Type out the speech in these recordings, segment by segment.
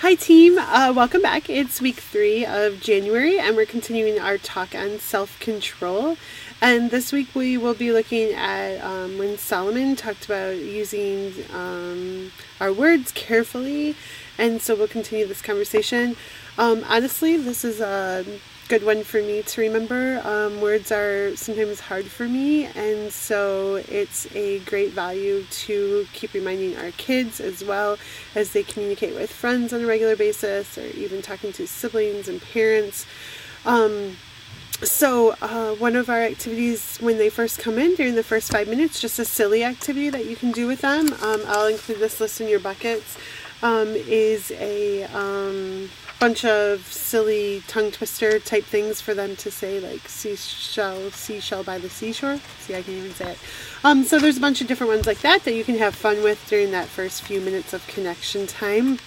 Hi team, welcome back. It's week 3 of January and we're continuing our talk on self-control. And this week we will be looking at when Solomon talked about using our words carefully. And so we'll continue this conversation. Honestly, this is a good one for me to remember. Words are sometimes hard for me, and so it's a great value to keep reminding our kids as well as they communicate with friends on a regular basis, or even talking to siblings and parents. So one of our activities when they first come in, during the first 5 minutes, just a silly activity that you can do with them, I'll include this list in your buckets, is a bunch of silly tongue twister type things for them to say, like seashell by the seashore. See, I can't even say it. So there's a bunch of different ones like that you can have fun with during that first few minutes of connection time.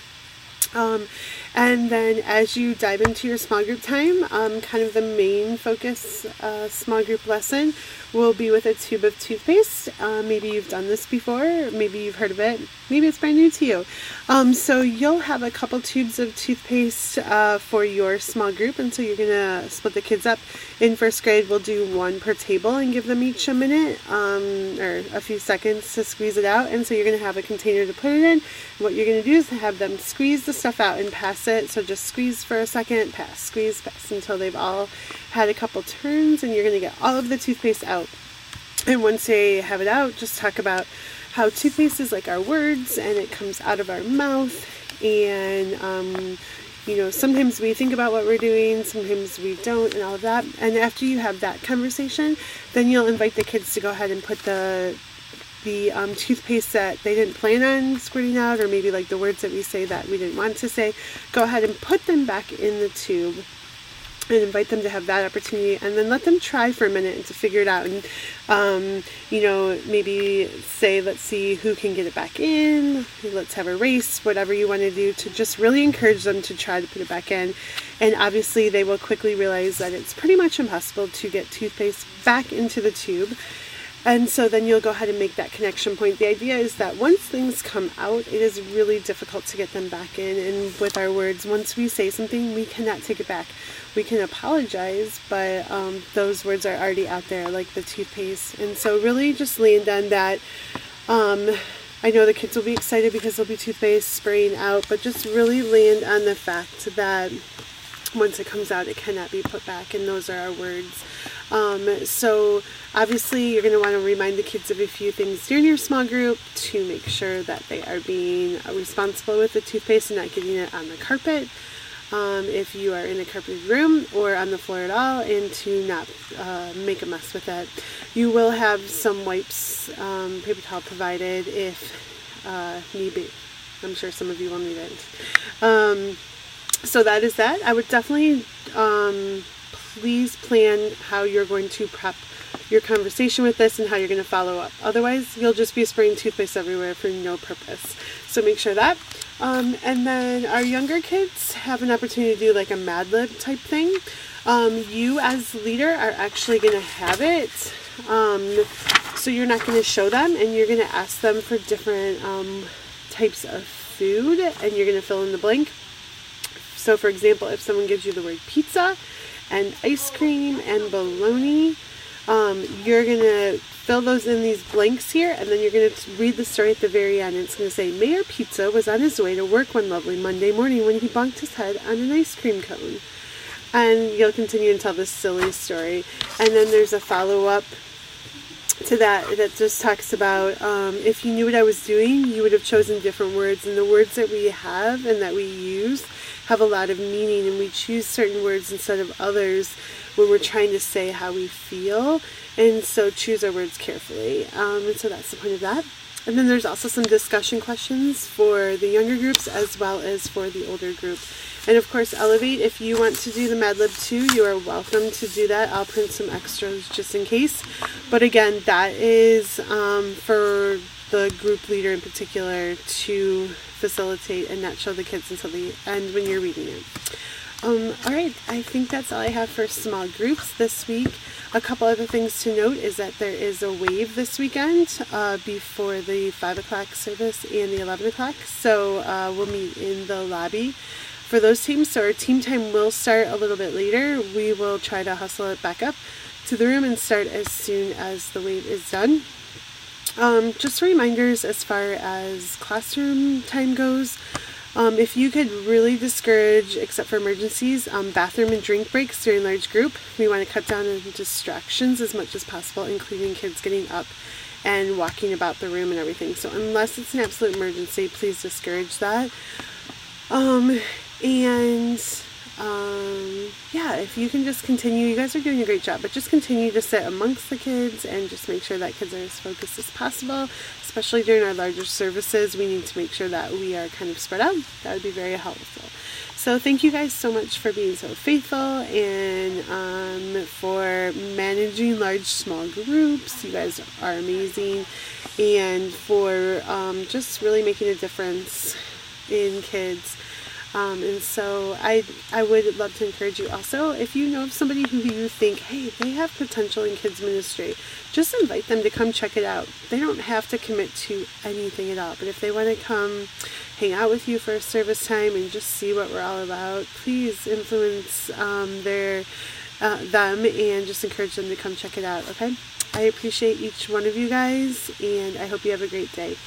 And then as you dive into your small group time, kind of the main focus small group lesson will be with a tube of toothpaste. Maybe you've done this before, maybe you've heard of it, maybe it's brand new to you. So you'll have a couple tubes of toothpaste for your small group, and so you're going to split the kids up. In first grade, we'll do one per table and give them each a minute or a few seconds to squeeze it out, and so you're going to have a container to put it in. What you're going to do is have them squeeze the stuff out and pass it. So just squeeze for a second, pass, squeeze, pass, until they've all had a couple turns, and you're going to get all of the toothpaste out. And once they have it out, just talk about how toothpaste is like our words, and it comes out of our mouth, and sometimes we think about what we're doing, sometimes we don't, and all of that. And after you have that conversation, then you'll invite the kids to go ahead and put the toothpaste that they didn't plan on squirting out, or maybe like the words that we say that we didn't want to say, go ahead and put them back in the tube and invite them to have that opportunity, and then let them try for a minute and to figure it out, and maybe say, let's see who can get it back in, let's have a race, whatever you want to do to just really encourage them to try to put it back in. And obviously they will quickly realize that it's pretty much impossible to get toothpaste back into the tube. And so then you'll go ahead and make that connection point. The idea is that once things come out, it is really difficult to get them back in. And with our words, once we say something, we cannot take it back. We can apologize, but those words are already out there, like the toothpaste. And so really just land on that. I know the kids will be excited because there'll be toothpaste spraying out, but just really land on the fact that once it comes out, it cannot be put back, and those are our words. So obviously you're going to want to remind the kids of a few things during your small group to make sure that they are being responsible with the toothpaste and not getting it on the carpet, if you are in a carpeted room, or on the floor at all, and to not make a mess with it. You will have some wipes, paper towel provided if need be. I'm sure some of you will need it. So that is that. I would definitely please plan how you're going to prep your conversation with this and how you're going to follow up. Otherwise, you'll just be spraying toothpaste everywhere for no purpose. So make sure that. And then our younger kids have an opportunity to do like a Mad Lib type thing. You as leader are actually going to have it. So you're not going to show them, and you're going to ask them for different types of food, and you're going to fill in the blank. So for example, if someone gives you the word pizza and ice cream and bologna, you're going to fill those in these blanks here, and then you're going to read the story at the very end. And it's going to say, Mayor Pizza was on his way to work one lovely Monday morning when he bonked his head on an ice cream cone. And you'll continue and tell this silly story. And then there's a follow-up to that just talks about if you knew what I was doing, you would have chosen different words. And the words that we have and that we use have a lot of meaning, and we choose certain words instead of others when we're trying to say how we feel. And so choose our words carefully. And so that's the point of that. And then there's also some discussion questions for the younger groups as well as for the older group. And of course, Elevate, if you want to do the Mad Lib too, you are welcome to do that. I'll print some extras just in case. But again, that is for the group leader in particular to facilitate and not show the kids until the end when you're reading it. All right, I think that's all I have for small groups this week. A couple other things to note is that there is a wave this weekend before the 5 o'clock service and the 11 o'clock. So we'll meet in the lobby for those teams. So our team time will start a little bit later. We will try to hustle it back up to the room and start as soon as the wave is done. Just reminders as far as classroom time goes. If you could really discourage, except for emergencies, bathroom and drink breaks during large group. We want to cut down on distractions as much as possible, including kids getting up and walking about the room and everything. So unless it's an absolute emergency, please discourage that. Yeah, if you can just continue, you guys are doing a great job, but just continue to sit amongst the kids and just make sure that kids are as focused as possible, especially during our larger services. We need to make sure that we are kind of spread out. That would be very helpful. So thank you guys so much for being so faithful and for managing large small groups. You guys are amazing, and for just really making a difference in kids. And so I would love to encourage you also, if you know of somebody who you think, hey, they have potential in kids ministry, just invite them to come check it out. They don't have to commit to anything at all, but if they want to come hang out with you for a service time and just see what we're all about, please influence them and just encourage them to come check it out, okay? I appreciate each one of you guys, and I hope you have a great day.